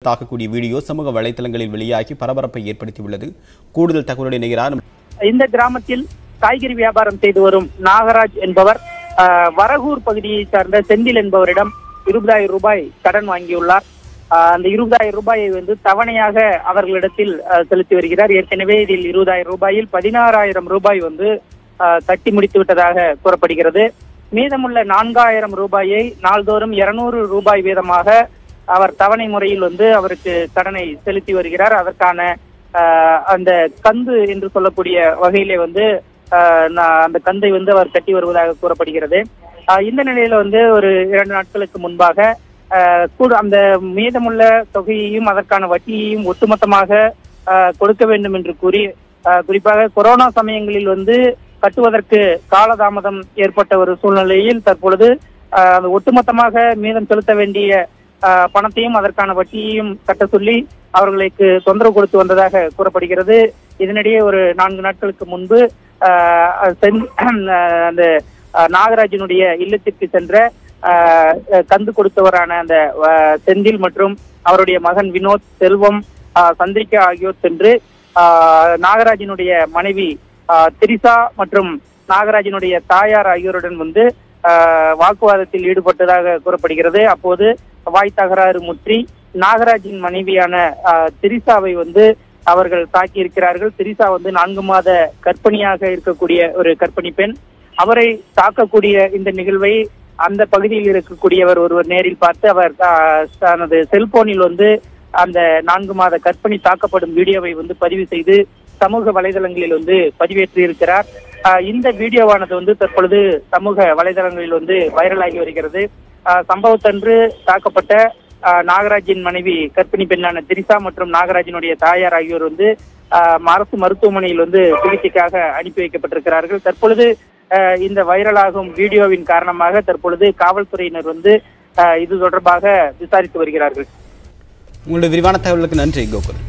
தாக்கக்கூடிய வீடியோ சமூக வலைதளங்களில் வெளியாகி பரபரப்பை ஏற்படுத்தியுள்ளது. கூடுதல் தகவலுடன் இணைகிறார். இந்த கிராமத்தில் காய்கறி வியாபாரம் செய்து வரும் நாகராஜ் என்பவர் வரகூர் பகுதியை சார்ந்த செந்தில் என்பவரிடம் 20,000 ரூபாய் கடன் வாங்கியுள்ளார். அந்த 20,000 ரூபாயை தவணையாக அவர்களிடத்தில் செலுத்தி வருகிறார். ஏற்கனவே இதில் 20,000 ரூபாயில் 16,000 ரூபாய் கட்டி முடித்து விட்டதாக கூறப்படுகிறது. மீதமுள்ள 4,000 ரூபாயை நாள்தோறும் 200 ரூபாய் வீதமாக அவர் தவணை முறையில் அவருக்கு கடனை செலுத்தி வருகிறார். அதற்கான அந்த கந்து என்று சொல்லக்கூடிய வகையிலே அந்த கந்தை அவர் கட்டி வருவதாக கூறப்படுகிறது. இந்த நிலையில ஒரு 2 நாட்களுக்கு முன்பாக அந்த மீதமுள்ள தொகையையும் அதற்கான வட்டியையும் ஒட்டுமொத்தமாக கொடுக்க வேண்டும் என்று கூறி, குறிப்பாக கொரோனா சமயங்களில் கட்டுவதற்கு காலதாமதம் ஏற்பட்ட ஒரு சூழ்நிலையில் தற்பொழுது ஒட்டுமொத்தமாக மீதம் செலுத்த வேண்டிய பணத்தையும் அதற்கான வட்டியையும் கட்ட சொல்லி அவர்களுக்கு தொந்தரவு கொடுத்து வந்ததாக கூறப்படுகிறது. இதனிடையே ஒரு 4 நாட்களுக்கு முன்பு அந்த நாகராஜனுடைய இல்லத்திற்கு சென்ற கந்து கொடுத்தவரான அந்த செந்தில் மற்றும் அவருடைய மகன் வினோத், செல்வம், சந்திரிகா ஆகியோர் சென்று நாகராஜனுடைய மனைவி திரிசா மற்றும் நாகராஜனுடைய தாயார் ஆகியோருடன் வாக்குவாதத்தில் ஈடுபட்டதாக கூறப்படுகிறது. அப்போது வாய் தகராறு முற்றி நாகராஜின் மனைவியான திரிசாவை அவர்கள் தாக்கி இருக்கிறார்கள். திரிசா 4 மாத கர்ப்பிணியாக இருக்கக்கூடிய ஒரு கர்ப்பிணி பெண். அவரை தாக்கக்கூடிய இந்த நிகழ்வை அந்த பகுதியில் இருக்கக்கூடியவர் ஒருவர் நேரில் பார்த்து அவர் தனது செல்போனில் அந்த 4 மாத கர்ப்பிணி தாக்கப்படும் வீடியோவை பதிவு செய்து சமூக வலைதளங்களில் பதிவேற்றி இருக்கிறார். இந்த வீடியோவானது தற்பொழுது சமூக வலைதளங்களில் வைரலாகி வருகிறது. சம்பவத்தன்று தாக்கப்பட்ட நாகராஜின் மனைவி கர்ப்பிணி பெண்ணான திரிசா மற்றும் நாகராஜனுடைய தாயார் ஆகியோர் அரசு மருத்துவமனையில் சிகிச்சைக்காக அனுப்பி வைக்கப்பட்டிருக்கிறார்கள். தற்பொழுது இந்த வைரலாகும் வீடியோவின் காரணமாக தற்பொழுது காவல்துறையினர் இது தொடர்பாக விசாரித்து வருகிறார்கள். உங்களுடைய விரிவான தகவலுக்கு நன்றி கோகுல்.